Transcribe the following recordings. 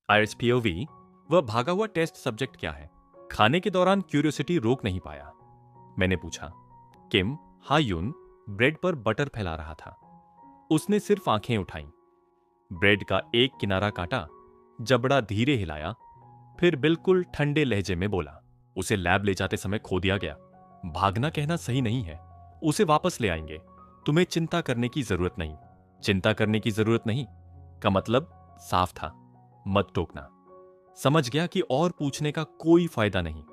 आईएसपीओवी, वह भागा हुआ टेस्ट सब्जेक्ट क्या है? खाने के दौरान क्यूरियोसिटी रोक नहीं पाया। मैंने पूछा। किम हायुन ब्रेड पर बटर फैला रहा था। उसने सिर्फ आंखें उठाईं। ब्रेड का एक किनारा काटा, जबड़ा धीरे हिलाया, फिर बिल्कुल ठंडे लहजे में बोला, उसे लैब ले जाते समय खो दिया गया। भागना कहना सही नहीं है। उसे वापस ले आएंगे। तुम्हें चिंता करने की जरूरत नहीं। चिंता करने की जरूरत नहीं का मतलब साफ था, मत टोकना। समझ गया कि और पूछने का कोई फायदा नहीं।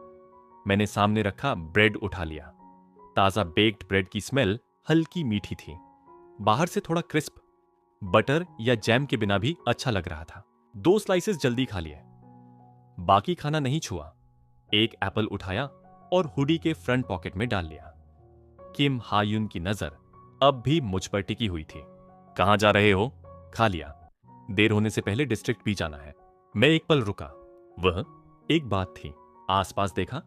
मैंने सामने रखा ब्रेड उठा लिया। ताजा बेक्ड ब्रेड की स्मेल हल्की मीठी थी, बाहर से थोड़ा क्रिस्प। बटर या जैम के बिना भी अच्छा लग रहा था। 2 स्लाइसेस जल्दी खा लिए। बाकी खाना नहीं छुआ। एक एप्पल उठाया और हुडी के फ्रंट पॉकेट में डाल लिया। किम हायुन की नजर अब भी मुझ पर टिकी हुई थी। कहां जा रहे हो? खा लिया। देर होने से पहले डिस्ट्रिक्ट भी जाना है। मैं एक पल रुका। वह एक बात थी। आसपास देखा,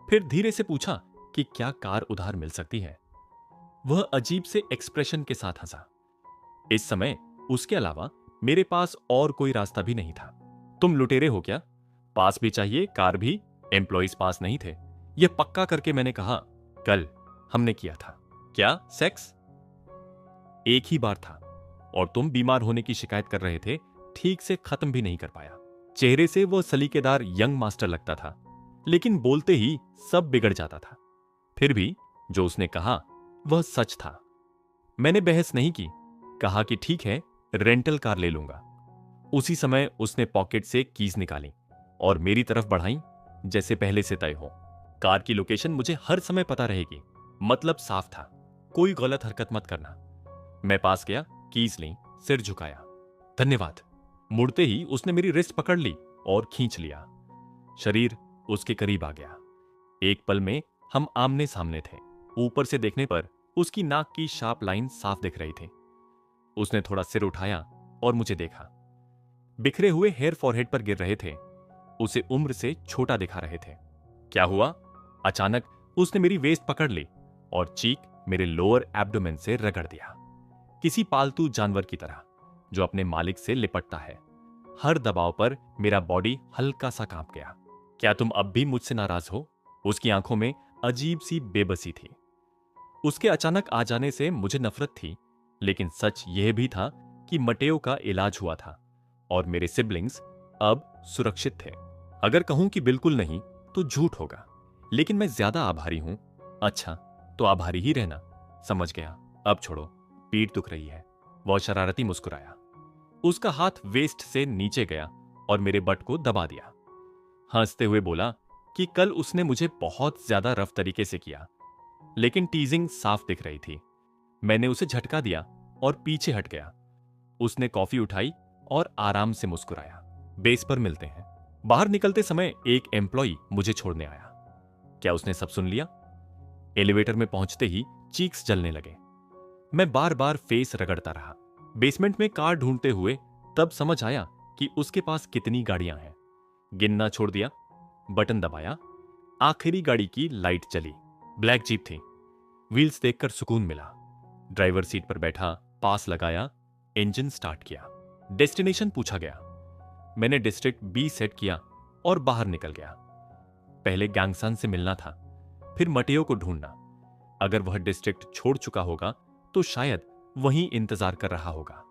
फिर धीरे से पूछा कि क्या कार उधार मिल सकती है। वह अजीब से एक्सप्रेशन के साथ हंसा। इस समय उसके अलावा मेरे पास और कोई रास्ता भी नहीं था। तुम लुटेरे हो क्या? पास भी चाहिए, कार भी। एम्प्लॉइज पास नहीं थे। यह पक्का करके मैंने कहा, कल हमने किया था। क्या सेक्स? एक ही बार था, और तुम बीमार होने की शिकायत कर रहे थे। ठीक से खत्म भी नहीं कर पाया। चेहरे से वो सलीकेदार यंग मास्टर लगता था, लेकिन बोलते ही सब बिगड़ जाता था। फिर भी जो उसने कहा वह सच था। मैंने बहस नहीं की, कहा कि ठीक है, रेंटल कार ले लूंगा। उसी समय उसने पॉकेट से कीज निकाली और मेरी तरफ बढ़ाई, जैसे पहले से तय हो। कार की लोकेशन मुझे हर समय पता रहेगी। मतलब साफ था, कोई गलत हरकत मत करना। मैं पास गया, कीज ली, सिर झुकाया। धन्यवाद। मुड़ते ही उसने मेरी रिस्ट पकड़ ली और खींच लिया। शरीर उसके करीब आ गया। एक पल में हम आमने सामने थे। ऊपर से देखने पर उसकी नाक की शार्प लाइन साफ दिख रही थी। उसने थोड़ा सिर उठाया और मुझे देखा। बिखरे हुए हेयर फॉरहेड पर गिर रहे थे, उसे उम्र से छोटा दिखा रहे थे। क्या हुआ? अचानक उसने मेरी वेस्ट पकड़ ली और चीक मेरे लोअर एब्डोमेन से रगड़ दिया, किसी पालतू जानवर की तरह जो अपने मालिक से लिपटता है। हर दबाव पर मेरा बॉडी हल्का सा कांप गया। क्या तुम अब भी मुझसे नाराज हो? उसकी आंखों में अजीब सी बेबसी थी। उसके अचानक आ जाने से मुझे नफरत थी, लेकिन सच यह भी था कि मटेओ का इलाज हुआ था और मेरे सिबलिंग्स अब सुरक्षित थे। अगर कहूं कि बिल्कुल नहीं तो झूठ होगा, लेकिन मैं ज्यादा आभारी हूं। अच्छा, तो आभारी ही रहना। समझ गया, अब छोड़ो, पीठ दुख रही है। वह शरारती मुस्कुराया। उसका हाथ वेस्ट से नीचे गया और मेरे बट को दबा दिया। हंसते हुए बोला कि कल उसने मुझे बहुत ज्यादा रफ तरीके से किया, लेकिन टीजिंग साफ दिख रही थी। मैंने उसे झटका दिया और पीछे हट गया। उसने कॉफी उठाई और आराम से मुस्कुराया। बेस पर मिलते हैं। बाहर निकलते समय एक एम्प्लॉई मुझे छोड़ने आया। क्या उसने सब सुन लिया? एलिवेटर में पहुंचते ही चीक्स जलने लगे। मैं बार बार फेस रगड़ता रहा। बेसमेंट में कार ढूंढते हुए तब समझ आया कि उसके पास कितनी गाड़ियां हैं। गिनना छोड़ दिया, बटन दबाया, आखिरी गाड़ी की लाइट जली। ब्लैक जीप थी। व्हील्स देखकर सुकून मिला। ड्राइवर सीट पर बैठा, पास लगाया, इंजन स्टार्ट किया। डेस्टिनेशन पूछा गया। मैंने डिस्ट्रिक्ट बी सेट किया और बाहर निकल गया। पहले गैंगसन से मिलना था, फिर मटेओ को ढूंढना। अगर वह डिस्ट्रिक्ट छोड़ चुका होगा तो शायद वहीं इंतजार कर रहा होगा।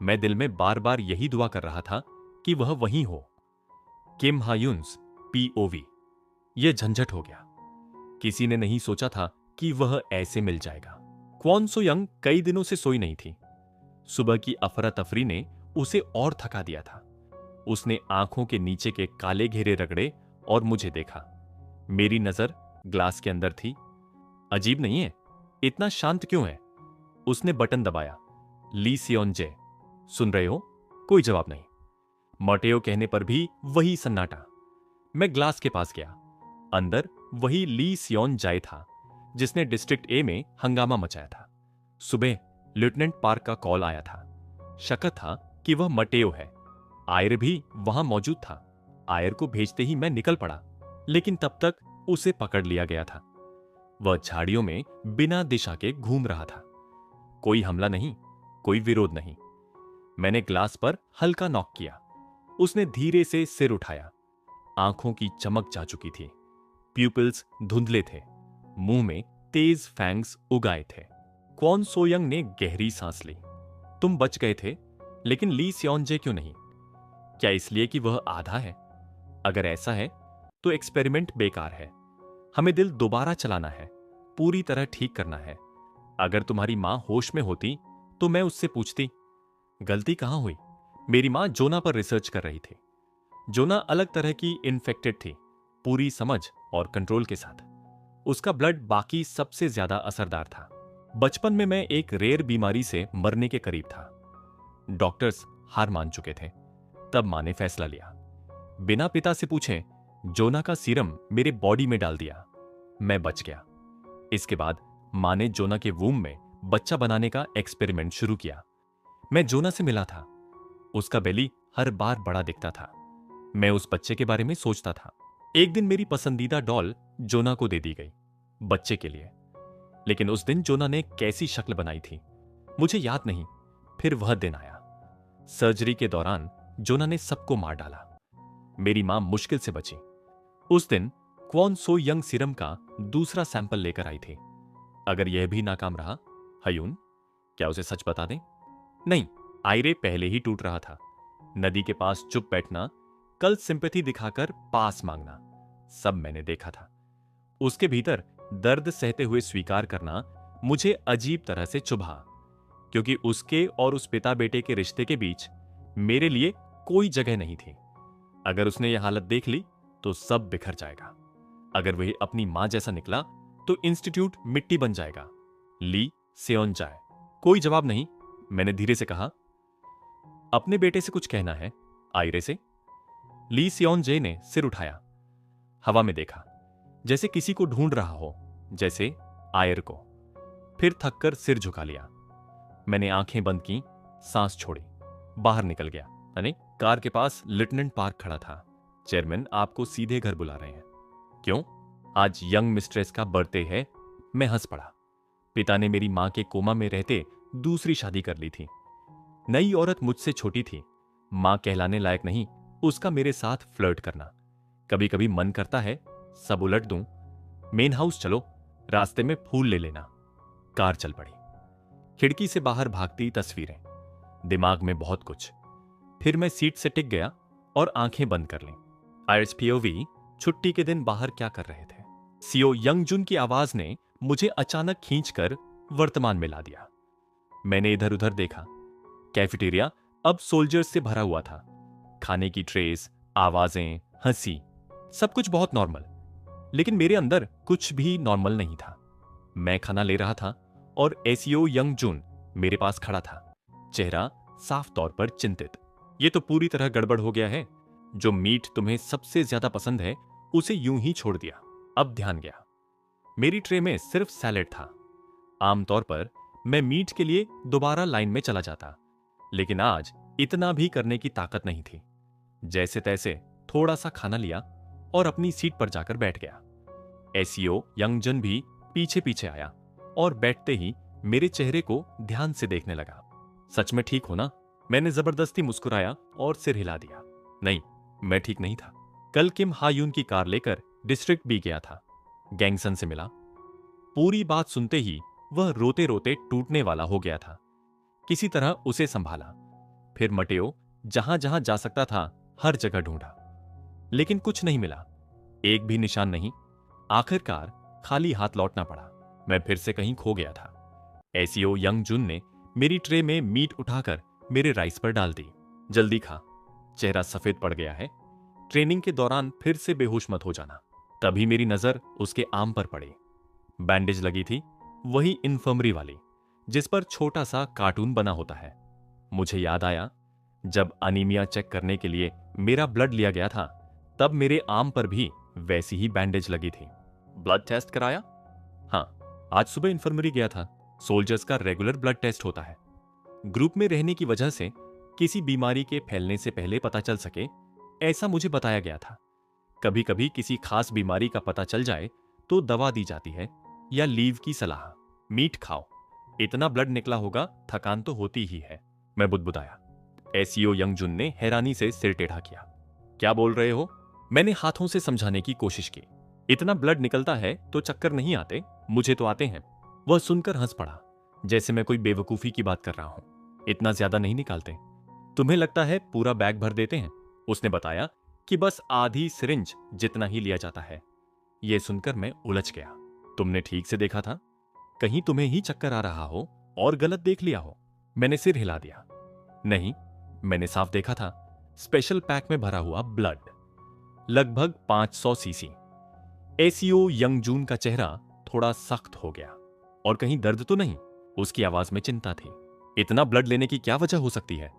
मैं दिल में बार बार यही दुआ कर रहा था कि वह वहीं हो। किम हायुन्स पीओवी। यह झंझट हो गया। किसी ने नहीं सोचा था कि वह ऐसे मिल जाएगा। क्वॉन सो यंग कई दिनों से सोई नहीं थी। सुबह की अफरा तफरी ने उसे और थका दिया था। उसने आंखों के नीचे के काले घेरे रगड़े और मुझे देखा। मेरी नजर ग्लास के अंदर थी। अजीब नहीं है? इतना शांत क्यों है? उसने बटन दबाया। ली सियोन जे। सुन रहे हो? कोई जवाब नहीं। मटेओ कहने पर भी वही सन्नाटा। मैं ग्लास के पास गया। अंदर वही ली सियोन जाए था जिसने डिस्ट्रिक्ट ए में हंगामा मचाया था। सुबह लेफ्टिनेंट पार्क का कॉल आया था। शक था कि वह मटेओ है। आयर भी वहां मौजूद था। आयर को भेजते ही मैं निकल पड़ा, लेकिन तब तक उसे पकड़ लिया गया था। वह झाड़ियों में बिना दिशा के घूम रहा था। कोई हमला नहीं, कोई विरोध नहीं। मैंने ग्लास पर हल्का नॉक किया। उसने धीरे से सिर उठाया। आंखों की चमक जा चुकी थी, प्यूपिल्स धुंधले थे, मुंह में तेज फैंग्स उगाए थे। क्वॉन सोयंग ने गहरी सांस ली। तुम बच गए थे, लेकिन ली सियोंजे क्यों नहीं? क्या इसलिए कि वह आधा है? अगर ऐसा है तो एक्सपेरिमेंट बेकार है। हमें दिल दोबारा चलाना है, पूरी तरह ठीक करना है। अगर तुम्हारी मां होश में होती तो मैं उससे पूछती, गलती कहां हुई? मेरी मां जोना पर रिसर्च कर रही थी। जोना अलग तरह की इन्फेक्टेड थी, पूरी समझ और कंट्रोल के साथ। उसका ब्लड बाकी सबसे ज्यादा असरदार था। बचपन में मैं एक रेयर बीमारी से मरने के करीब था। डॉक्टर्स हार मान चुके थे। तब मां ने फैसला लिया। बिना पिता से पूछे जोना का सीरम मेरे बॉडी में डाल दिया। मैं बच गया। इसके बाद मां ने जोना के वूम में बच्चा बनाने का एक्सपेरिमेंट शुरू किया। मैं जोना से मिला था। उसका बेली हर बार बड़ा दिखता था। मैं उस बच्चे के बारे में सोचता था। एक दिन मेरी पसंदीदा डॉल जोना को दे दी गई, बच्चे के लिए। लेकिन उस दिन जोना ने कैसी शक्ल बनाई थी मुझे याद नहीं। फिर वह दिन आया। सर्जरी के दौरान जोना ने सबको मार डाला। मेरी मां मुश्किल से बची। उस दिन क्वॉन सो यंग सीरम का दूसरा सैंपल लेकर आई थी। अगर यह भी नाकाम रहा, हयून, क्या उसे सच बता दें? नहीं, आयरे पहले ही टूट रहा था। नदी के पास चुप बैठना, कल सिंपैथी दिखाकर पास मांगना, सब मैंने देखा था। उसके भीतर दर्द सहते हुए स्वीकार करना मुझे अजीब तरह से चुभा, क्योंकि उसके और उस पिता बेटे के रिश्ते के बीच मेरे लिए कोई जगह नहीं थी। अगर उसने यह हालत देख ली तो सब बिखर जाएगा। अगर वह अपनी मां जैसा निकला तो इंस्टीट्यूट मिट्टी बन जाएगा। ली सेओन जाए। कोई जवाब नहीं। मैंने धीरे से कहा, अपने बेटे से कुछ कहना है? आयरे से? ली सियोन जे ने सिर उठाया, हवा में देखा, जैसे किसी को ढूंढ रहा हो, जैसे आयर को। फिर थककर सिर झुका लिया। मैंने आंखें बंद की, सांस छोड़ी, बाहर निकल गया। अने कार के पास लेफ्टिनेंट पार्क खड़ा था। चेयरमैन आपको सीधे घर बुला रहे हैं। क्यों? आज यंग मिस्ट्रेस का बर्थडे है। मैं हंस पड़ा। पिता ने मेरी मां के कोमा में रहते दूसरी शादी कर ली थी। नई औरत मुझसे छोटी थी। मां कहलाने लायक नहीं, उसका मेरे साथ फ्लर्ट करना। कभी कभी मन करता है सब उलट दूं। मेन हाउस चलो, रास्ते में फूल ले लेना। कार चल पड़ी। खिड़की से बाहर भागती तस्वीरें, दिमाग में बहुत कुछ। फिर मैं सीट से टिक गया और आंखें बंद कर लीं। आयर्स पीओवी छुट्टी के दिन बाहर क्या कर रहे थे? सीओ यंगजुन की आवाज ने मुझे अचानक खींचकर वर्तमान में ला दिया। मैंने इधर उधर देखा। कैफेटेरिया अब सोल्जर्स से भरा हुआ था। खाने की ट्रेस, आवाजें, हंसी, सब कुछ बहुत नॉर्मल। लेकिन मेरे अंदर कुछ भी नॉर्मल नहीं था। मैं खाना ले रहा था और एसीओ यंगजुन मेरे पास खड़ा था, चेहरा साफ तौर पर चिंतित। ये तो पूरी तरह गड़बड़ हो गया है। जो मीट तुम्हें सबसे ज्यादा पसंद है उसे यूं ही छोड़ दिया। अब ध्यान गया। मेरी ट्रे में सिर्फ सैलेड था। आमतौर पर मैं मीट के लिए दोबारा लाइन में चला जाता, लेकिन आज इतना भी करने की ताकत नहीं थी। जैसे तैसे थोड़ा सा खाना लिया और अपनी सीट पर जाकर बैठ गया। एसीओ यंगजन भी पीछे पीछे आया और बैठते ही मेरे चेहरे को ध्यान से देखने लगा। सच में ठीक हो ना? मैंने जबरदस्ती मुस्कुराया और सिर हिला दिया। नहीं, मैं ठीक नहीं था। कल किम हायून की कार लेकर डिस्ट्रिक्ट भी गया था। गैंगसन से मिला। पूरी बात सुनते ही वह रोते रोते टूटने वाला हो गया था। किसी तरह उसे संभाला। फिर मटेओ जहां जहां जा सकता था हर जगह ढूंढा, लेकिन कुछ नहीं मिला। एक भी निशान नहीं। आखिरकार खाली हाथ लौटना पड़ा। मैं फिर से कहीं खो गया था। एसीओ यंगजुन ने मेरी ट्रे में मीट उठाकर मेरे राइस पर डाल दी। जल्दी खा, चेहरा सफेद पड़ गया है। ट्रेनिंग के दौरान फिर से बेहोश मत हो जाना। तभी मेरी नजर उसके आर्म पर पड़ी। बैंडेज लगी थी, वही इन्फर्मरी वाली जिस पर छोटा सा कार्टून बना होता है। मुझे याद आया, जब अनीमिया चेक करने के लिए मेरा ब्लड लिया गया था तब मेरे आर्म पर भी वैसी ही बैंडेज लगी थी। ब्लड टेस्ट कराया? हाँ, आज सुबह इन्फर्मरी गया था। सोल्जर्स का रेगुलर ब्लड टेस्ट होता है। ग्रुप में रहने की वजह से किसी बीमारी के फैलने से पहले पता चल सके, ऐसा मुझे बताया गया था। कभी कभी किसी खास बीमारी का पता चल जाए तो दवा दी जाती है या लीव की सलाह। मीट खाओ, इतना ब्लड निकला होगा, थकान तो होती ही है। मैं बुदबुदाया। एसीओ यंगजुन ने हैरानी से सिर टेढ़ा किया। क्या बोल रहे हो? मैंने हाथों से समझाने की कोशिश की। इतना ब्लड निकलता है तो चक्कर नहीं आते? मुझे तो आते हैं। वह सुनकर हंस पड़ा, जैसे मैं कोई बेवकूफी की बात कर रहा हूं। इतना ज्यादा नहीं निकालते। तुम्हें लगता है पूरा बैग भर देते हैं? उसने बताया कि बस आधी सिरिंज जितना ही लिया जाता है। यह सुनकर मैं उलझ गया। तुमने ठीक से देखा था? कहीं तुम्हें ही चक्कर आ रहा हो और गलत देख लिया हो? मैंने सिर हिला दिया। नहीं, मैंने साफ देखा था। स्पेशल पैक में भरा हुआ ब्लड, लगभग 500 सीसी। एसीओ यंगजून का चेहरा थोड़ा सख्त हो गया। और कहीं दर्द तो नहीं? उसकी आवाज में चिंता थी। इतना ब्लड लेने की क्या वजह हो सकती है?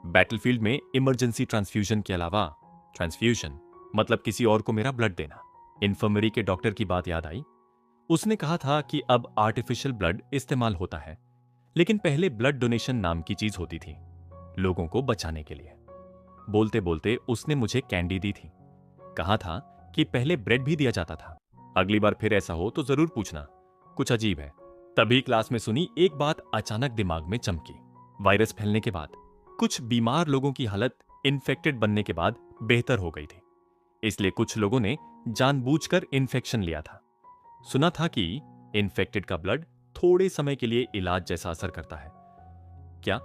बैटलफील्ड में इमरजेंसी ट्रांसफ्यूजन के अलावा, ट्रांसफ्यूजन मतलब किसी और को मेरा ब्लड देना। इन्फर्मरी के डॉक्टर की बात याद आई। उसने कहा था कि अब आर्टिफिशियल ब्लड इस्तेमाल होता है, लेकिन पहले ब्लड डोनेशन नाम की चीज होती थी, लोगों को बचाने के लिए। बोलते बोलते उसने मुझे कैंडी दी थी। कहा था कि पहले ब्रेड भी दिया जाता था। अगली बार फिर ऐसा हो तो जरूर पूछना, कुछ अजीब है। तभी क्लास में सुनी एक बात अचानक दिमाग में चमकी। वायरस फैलने के बाद कुछ बीमार लोगों की हालत इन्फेक्टेड बनने के बाद बेहतर हो गई थी, इसलिए कुछ लोगों ने जानबूझकर इन्फेक्शन लिया था। सुना था कि इन्फेक्टेड का ब्लड थोड़े समय के लिए इलाज जैसा असर करता है। क्या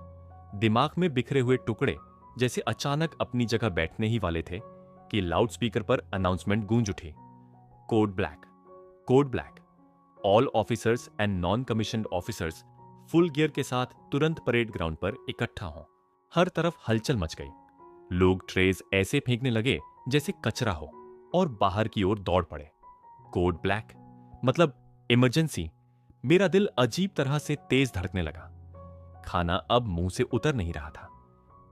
दिमाग में बिखरे हुए टुकड़े जैसे अचानक अपनी जगह बैठने ही वाले थे कि लाउडस्पीकर पर अनाउंसमेंट गूंज उठी। Code black, code black. All officers and non commissioned officers full gear के साथ तुरंत परेड ग्राउंड पर इकट्ठा हों। हर तरफ हलचल मच गई। लोग ट्रेज ऐसे फेंकने लगे जैसे कचरा हो और बाहर की ओर दौड़ पड़े। कोड ब्लैक मतलब इमरजेंसी। मेरा दिल अजीब तरह से तेज धड़कने लगा। खाना अब मुंह से उतर नहीं रहा था।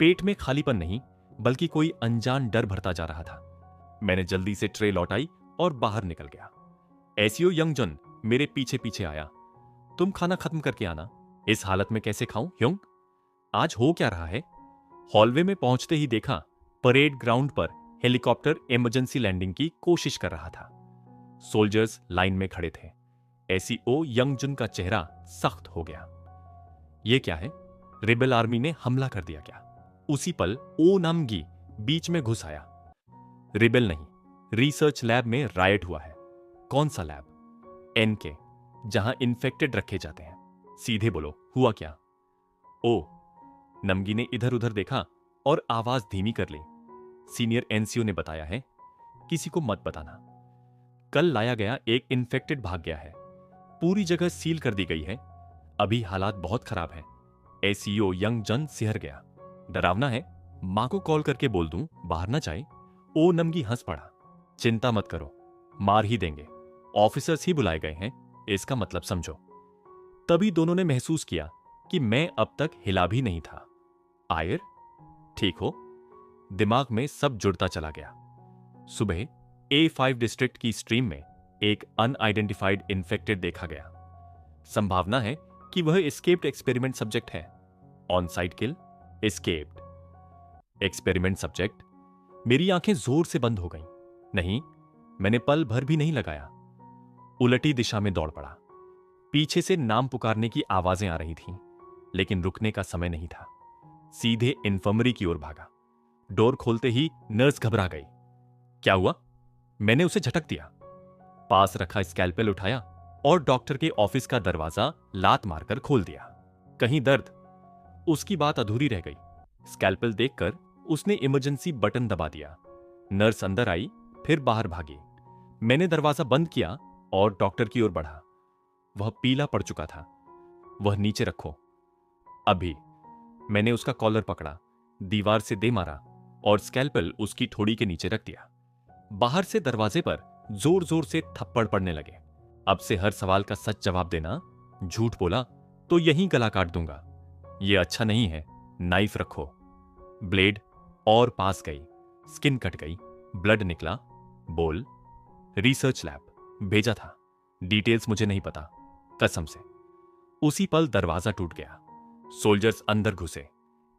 पेट में खालीपन नहीं, बल्कि कोई अनजान डर भरता जा रहा था। मैंने जल्दी से ट्रे लौटाई और बाहर निकल गया। एसीओ यंगजन मेरे पीछे पीछे आया। तुम खाना खत्म करके आना। इस हालत में कैसे खाऊं ह्योंग? आज हो क्या रहा है? हॉलवे में पहुंचते ही देखा परेड ग्राउंड पर हेलीकॉप्टर इमरजेंसी लैंडिंग की कोशिश कर रहा था। सोल्जर्स लाइन में खड़े थे। एसीओ यंगजन का चेहरा सख्त हो गया। यह क्या है? रिबेल आर्मी ने हमला कर दिया क्या? उसी पल ओ नामगी बीच में घुस आया। रिबेल नहीं, रिसर्च लैब में रायट हुआ है। कौन सा लैब? एनके, जहां इन्फेक्टेड रखे जाते हैं। सीधे बोलो, हुआ क्या? ओ, नमगी ने इधर उधर देखा और आवाज धीमी कर ली। सीनियर एनसीओ ने बताया है, किसी को मत बताना। कल लाया गया एक इन्फेक्टेड भाग गया है। पूरी जगह सील कर दी गई है। अभी हालात बहुत खराब हैं। एसीओ यंगजन सिहर गया। डरावना है? मां को कॉल करके बोल दूं बाहर ना जाए? ओ नमगी हंस पड़ा। चिंता मत करो, मार ही देंगे। ऑफिसर्स ही बुलाए गए हैं, इसका मतलब समझो। तभी दोनों ने महसूस किया कि मैं अब तक हिला भी नहीं था। आयर, ठीक हो? दिमाग में सब जुड़ता चला गया। सुबह A5 डिस्ट्रिक्ट की स्ट्रीम में एक अनआइडेंटिफाइड इन्फेक्टेड देखा गया। संभावना है कि वह एस्केप्ड एक्सपेरिमेंट सब्जेक्ट है। On site kill, escaped experiment subject. मेरी आंखें जोर से बंद हो गईं। नहीं, मैंने पल भर भी नहीं लगाया। उलटी दिशा में दौड़ पड़ा। पीछे से नाम पुकारने की आवाजें आ रही थीं, लेकिन रुकने का समय नहीं था। सीधे इन्फर्मरी की ओर भागा। डोर खोलते ही नर्स घबरा गई। क्या हुआ? मैंने उसे झटक दिया। पास रखा स्कैल्पेल उठाया और डॉक्टर के ऑफिस का दरवाजा लात मारकर खोल दिया। कहीं दर्द? उसकी बात अधूरी रह गई। स्कैल्पेल देखकर उसने इमरजेंसी बटन दबा दिया। नर्स अंदर आई, फिर बाहर भागी। मैंने दरवाजा बंद किया और डॉक्टर की ओर बढ़ा। वह पीला पड़ चुका था। वह नीचे रखो अभी। मैंने उसका कॉलर पकड़ा, दीवार से दे मारा और स्कैल्पेल उसकी ठोड़ी के नीचे रख दिया। बाहर से दरवाजे पर जोर जोर से थप्पड़ पड़ने लगे। अब से हर सवाल का सच जवाब देना। झूठ बोला तो यहीं गला काट दूंगा। यह अच्छा नहीं है। नाइफ रखो। ब्लेड और पास गई। स्किन कट गई, ब्लड निकला। बोल। रिसर्च लैब भेजा था। डिटेल्स मुझे नहीं पता, कसम से। उसी पल दरवाजा टूट गया। सोल्जर्स अंदर घुसे।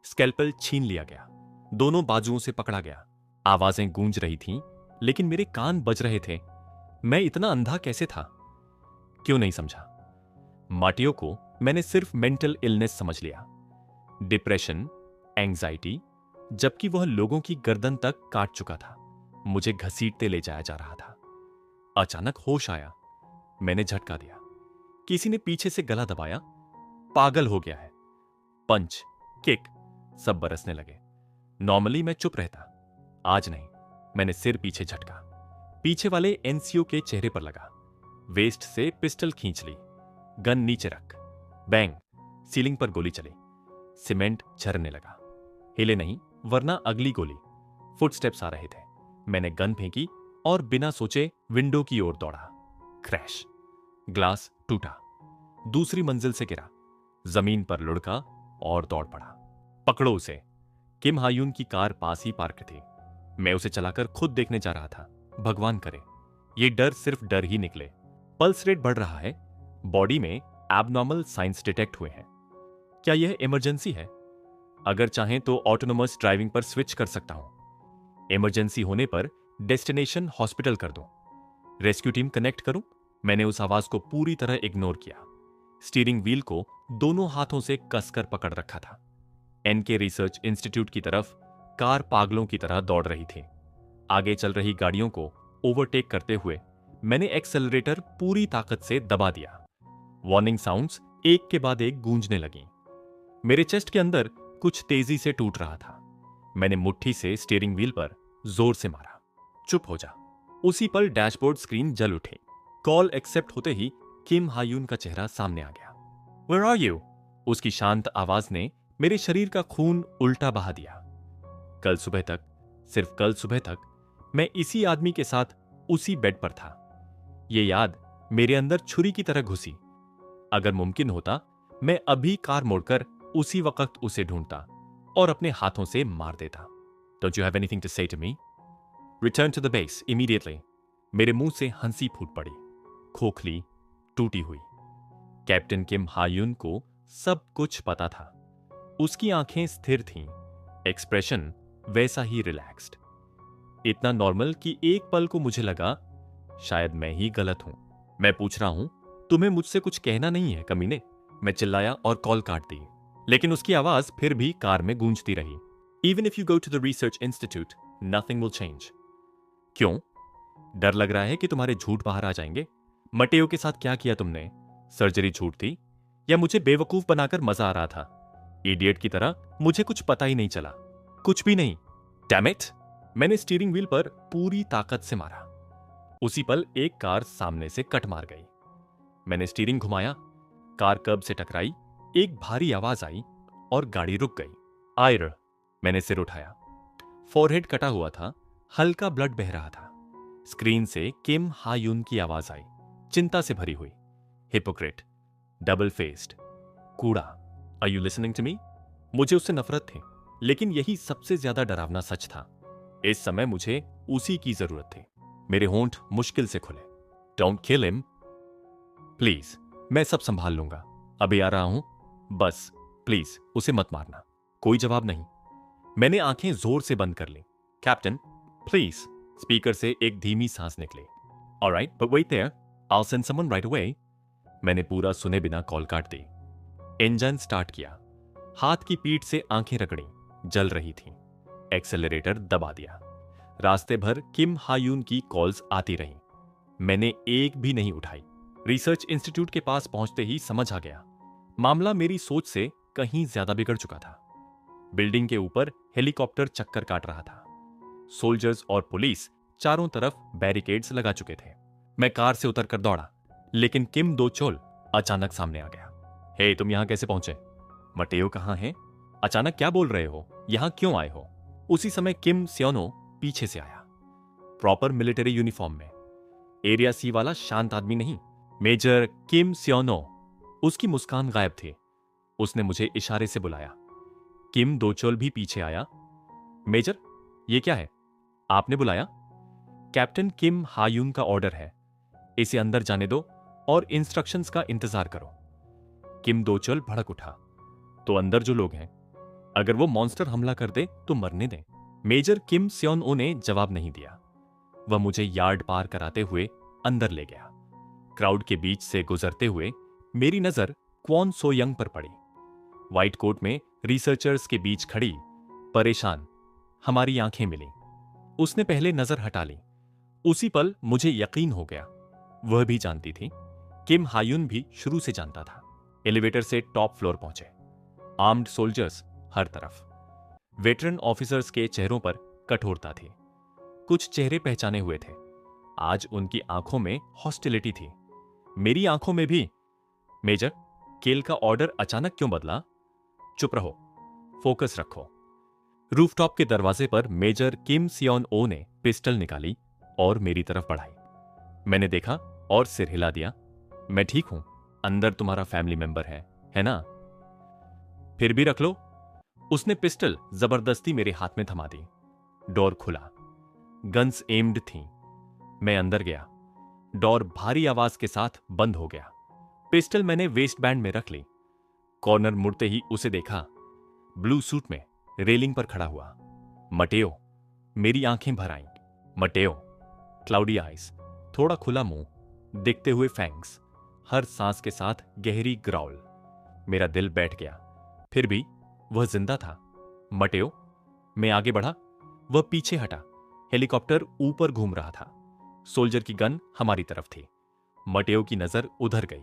स्कैल्पेल छीन लिया गया। दोनों बाजुओं से पकड़ा गया। आवाजें गूंज रही थीं, लेकिन मेरे कान बज रहे थे। मैं इतना अंधा कैसे था? क्यों नहीं समझा? माटियो को मैंने सिर्फ मेंटल इलनेस समझ लिया। डिप्रेशन, एंग्जाइटी, जबकि वह लोगों की गर्दन तक काट चुका था, मुझे घसीटते ले जाया जा रहा था। अचानक होश आया। मैंने झटका दिया। किसी ने पीछे से गला दबाया। पागल हो गया है। पंच, किक, सब बरसने लगे। नॉर्मली मैं चुप रहता, आज नहीं। मैंने सिर पीछे झटका। पीछे वाले एनसीओ के चेहरे पर लगा। वेस्ट से पिस्टल खींच ली। गन नीचे रख। बैंग, सीलिंग पर गोली चली। सीमेंट झरने लगा। हिले नहीं, वरना अगली गोली। फुटस्टेप्स आ रहे थे। मैंने गन फेंकी और बिना सोचे विंडो की ओर दौड़ा। क्रैश। ग्लास टूटा। दूसरी मंजिल से गिरा, जमीन पर लुढ़का और दौड़ पड़ा। पकड़ो उसे। किम हायून की कार पास ही पार्क थी। मैं उसे चलाकर खुद देखने जा रहा था। भगवान करे ये डर सिर्फ डर ही निकले। पल्स रेट बढ़ रहा है। बॉडी में एबनॉर्मल साइंस डिटेक्ट हुए हैं। क्या यह इमरजेंसी है? अगर चाहें तो ऑटोनोमस ड्राइविंग पर स्विच कर सकता हूं। इमरजेंसी होने पर डेस्टिनेशन हॉस्पिटल कर दूं। रेस्क्यू टीम कनेक्ट करूं? मैंने उस आवाज को पूरी तरह इग्नोर किया। स्टीयरिंग व्हील को दोनों हाथों से कसकर पकड़ रखा था। एनके रिसर्च इंस्टीट्यूट की तरफ कार पागलों की तरह दौड़ रही थी। आगे चल रही गाड़ियों को ओवरटेक करते हुए मैंने एक्सेलरेटर पूरी ताकत से दबा दिया। वार्निंग साउंड्स एक के बाद एक गूंजने लगीं। मेरे चेस्ट के अंदर कुछ तेजी से टूट रहा था। मैंने मुट्ठी से स्टीयरिंग व्हील पर जोर से मारा। चुप हो जा। उसी पल डैशबोर्ड स्क्रीन जल उठी। कॉल एक्सेप्ट होते ही किम हायून का चेहरा सामने आ गया। Where are you? उसकी शांत आवाज ने मेरे शरीर का खून उल्टा बहा दिया। कल सुबह तक, सिर्फ कल सुबह तक, मैं इसी आदमी के साथ उसी बेड पर था। ये याद मेरे अंदर छुरी की तरह घुसी। अगर मुमकिन होता, मैं अभी कार मोड़कर उसी वक्त उसे ढूंढता और अपने हाथों से मार देता। Don't you have anything to say to me? Return to the base immediately. मेरे मुंह से हंसी फूट पड़ी, खोखली, टूटी हुई। कैप्टन किम हायून को सब कुछ पता था। उसकी आंखें स्थिर थीं, एक्सप्रेशन वैसा ही रिलैक्स्ड। इतना नॉर्मल कि एक पल को मुझे लगा शायद मैं ही गलत हूं। मैं पूछ रहा हूं, तुम्हें मुझसे कुछ कहना नहीं है कमीने? मैं चिल्लाया और कॉल काट दी, लेकिन उसकी आवाज फिर भी कार में गूंजती रही। Even if you go to the research institute, nothing will change. क्यों? डर लग रहा है कि तुम्हारे झूठ बाहर आ जाएंगे? मटेओ के साथ क्या किया तुमने? सर्जरी झूठ थी या मुझे बेवकूफ बनाकर मजा आ रहा था? इडियट की तरह मुझे कुछ पता ही नहीं चला। कुछ भी नहीं। Damn it! मैंने स्टीयरिंग व्हील पर पूरी ताकत से मारा। उसी पल एक कार सामने से कट मार गई। मैंने स्टीयरिंग घुमाया, कार कर्ब से टकराई, एक भारी आवाज आई और गाड़ी रुक गई। आयर! मैंने सिर उठाया। फोरहेड कटा हुआ था, हल्का ब्लड बह रहा था। स्क्रीन से किम हायून की आवाज आई, चिंता से भरी हुई। हिपोक्रेट, डबल फेस्ड, कूड़ा। Are you listening to me? मुझे उससे नफरत थी, लेकिन यही सबसे ज्यादा डरावना सच था। इस समय मुझे उसी की जरूरत थी। मेरे होंठ मुश्किल से खुले। डोंट किल हिम प्लीज, मैं सब संभाल लूंगा। अभी आ रहा हूं, बस प्लीज उसे मत मारना। कोई जवाब नहीं। मैंने आंखें जोर से बंद कर ली। Captain please. स्पीकर से एक धीमी सांस निकली। Alright, but wait there, I will send someone right away. मैंने पूरा सुने बिना कॉल काट दी। इंजन स्टार्ट किया। हाथ की पीठ से आंखें रगड़ी, जल रही थीं। एक्सेलरेटर दबा दिया। रास्ते भर किम हायून की कॉल्स आती रहीं। मैंने एक भी नहीं उठाई। रिसर्च इंस्टीट्यूट के पास पहुंचते ही समझ आ गया, मामला मेरी सोच से कहीं ज्यादा बिगड़ चुका था। बिल्डिंग के ऊपर हेलीकॉप्टर चक्कर काट रहा था। सोल्जर्स और पुलिस चारों तरफ बैरिकेड्स लगा चुके थे। मैं कार से उतरकर दौड़ा, लेकिन किम दोचोल अचानक सामने आ गया। हे, तुम यहां कैसे पहुंचे? मटेओ कहां है? अचानक क्या बोल रहे हो? यहां क्यों आए हो? उसी समय किम स्योनो पीछे से आया, प्रॉपर मिलिट्री यूनिफॉर्म में। एरिया सी वाला शांत आदमी नहीं, मेजर किम स्योनो। उसकी मुस्कान गायब थी। उसने मुझे इशारे से बुलाया। किम दोचोल भी पीछे आया। मेजर, ये क्या है? आपने बुलाया? कैप्टन किम हायून का ऑर्डर है, इसे अंदर जाने दो और इंस्ट्रक्शंस का इंतजार करो। किम दोचोल भड़क उठा। तो अंदर जो लोग हैं, अगर वो मॉन्स्टर हमला कर दे तो मरने दें। मेजर किम स्योनो ने जवाब नहीं दिया। वह मुझे यार्ड पार कराते हुए अंदर ले गया। क्राउड के बीच से गुजरते हुए मेरी नजर क्वॉन सो यंग पर पड़ी। व्हाइट कोट में रिसर्चर्स के बीच खड़ी, परेशान, हमारी आंखें मिली। उसने पहले नजर हटा ली। उसी पल मुझे यकीन हो गया, वह भी जानती थी। किम हायुन भी शुरू से जानता था। एलिवेटर से टॉप फ्लोर पहुंचे। आर्म्ड सोल्जर्स हर तरफ। वेटरन ऑफिसर्स के चेहरों पर कठोरता थी। कुछ चेहरे पहचाने हुए थे। आज उनकी आंखों में हॉस्टिलिटी थी। मेरी आंखों में भी। मेजर, केल का ऑर्डर अचानक क्यों बदला? चुप रहो, फोकस रखो। रूफटॉप के दरवाजे पर मेजर किम सियोन ओ ने पिस्टल निकाली और मेरी तरफ बढ़ाई। मैंने देखा और सिर हिला दिया। मैं ठीक हूं, अंदर तुम्हारा फैमिली मेंबर है ना? फिर भी रख लो। उसने पिस्टल जबरदस्ती मेरे हाथ में थमा दी। डोर खुला। गन्स एम्ड थीं। मैं अंदर गया। डोर भारी आवाज के साथ बंद हो गया। पिस्टल मैंने वेस्ट बैंड में रख ली। कॉर्नर मुड़ते ही उसे देखा, ब्लू सूट में रेलिंग पर खड़ा हुआ। मटेओ। मेरी आंखें भर आईं। मटेओ, क्लाउडी आइज, थोड़ा खुला मुंह, दिखते हुए फैंग्स, हर सांस के साथ गहरी ग्राउल। मेरा दिल बैठ गया। फिर भी वह जिंदा था। मटेओ। मैं आगे बढ़ा, वह पीछे हटा। हेलीकॉप्टर ऊपर घूम रहा था। सोल्जर की गन हमारी तरफ थी। मटेओ की नजर उधर गई।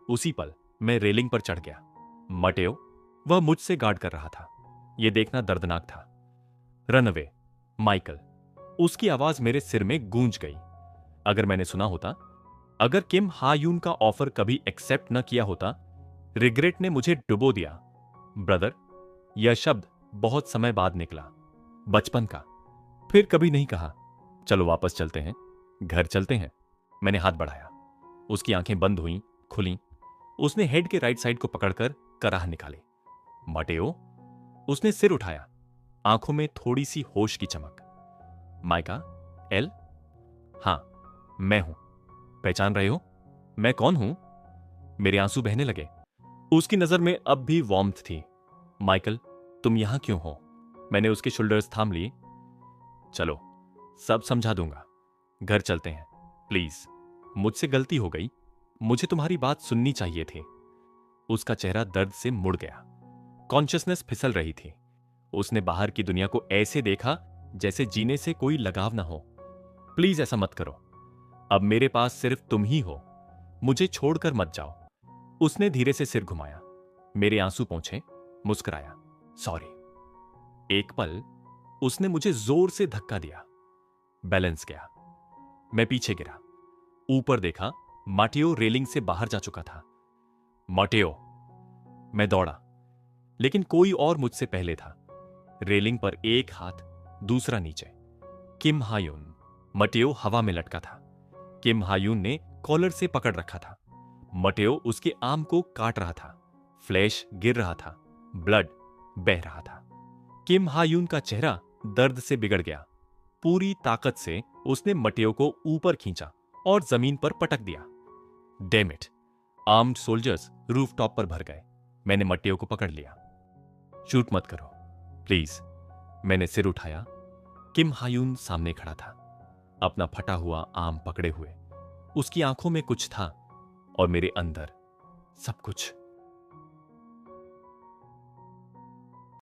उसी पल मैं रेलिंग पर चढ़ गया। मटेओ, वह मुझसे गार्ड कर रहा था। यह देखना दर्दनाक था। Run away, Michael. उसकी आवाज मेरे सिर में गूंज गई। अगर मैंने सुना होता, अगर किम हायून का ऑफर कभी एक्सेप्ट न किया होता, रिग्रेट ने मुझे डुबो दिया। ब्रदर, यह शब्द बहुत समय बाद निकला, बचपन का। फिर कभी नहीं कहा। चलो वापस चलते हैं, घर चलते हैं। मैंने हाथ बढ़ाया। उसकी आंखें बंद हुईं, खुलीं। उसने हेड के राइट साइड को पकड़कर कराह निकाली। मटेओ। उसने सिर उठाया, आंखों में थोड़ी सी होश की चमक। Mica, L? हां, मैं हूं। पहचान रहे हो मैं कौन हूं? मेरे आंसू बहने लगे। उसकी नजर में अब भी वार्मथ थी। माइकल, तुम यहां क्यों हो? मैंने उसके शोल्डर्स थाम लिए। चलो, सब समझा दूंगा। घर चलते हैं, प्लीज। मुझसे गलती हो गई। मुझे तुम्हारी बात सुननी चाहिए थी। उसका चेहरा दर्द से मुड़ गया। कॉन्शियसनेस फिसल रही थी। उसने बाहर की दुनिया को ऐसे देखा जैसे जीने से कोई लगाव ना हो। प्लीज ऐसा मत करो। अब मेरे पास सिर्फ तुम ही हो। मुझे छोड़कर मत जाओ। उसने धीरे से सिर घुमाया, मेरे आंसू पोंछे, मुस्कुराया। सॉरी। एक पल उसने मुझे जोर से धक्का दिया। बैलेंस गया। मैं पीछे गिरा। ऊपर देखा, माटेओ रेलिंग से बाहर जा चुका था। माटेओ। मैं दौड़ा, लेकिन कोई और मुझसे पहले था। रेलिंग पर एक हाथ, दूसरा नीचे। किम हायून। मटेओ हवा में लटका था। किम हायून ने कॉलर से पकड़ रखा था। मटेओ उसके आर्म को काट रहा था। फ्लैश गिर रहा था। ब्लड बह रहा था। किम हायून का चेहरा दर्द से बिगड़ गया। पूरी ताकत से उसने मटेओ को ऊपर खींचा और जमीन पर पटक दिया। Damn it. Armed soldiers rooftop पर भर गए। मैंने मटेओ को पकड़ लिया। शूट मत करो, प्लीज। मैंने सिर उठाया। किम हायून सामने खड़ा था, अपना फटा हुआ आर्म पकड़े हुए। उसकी आंखों में कुछ था और मेरे अंदर सब कुछ।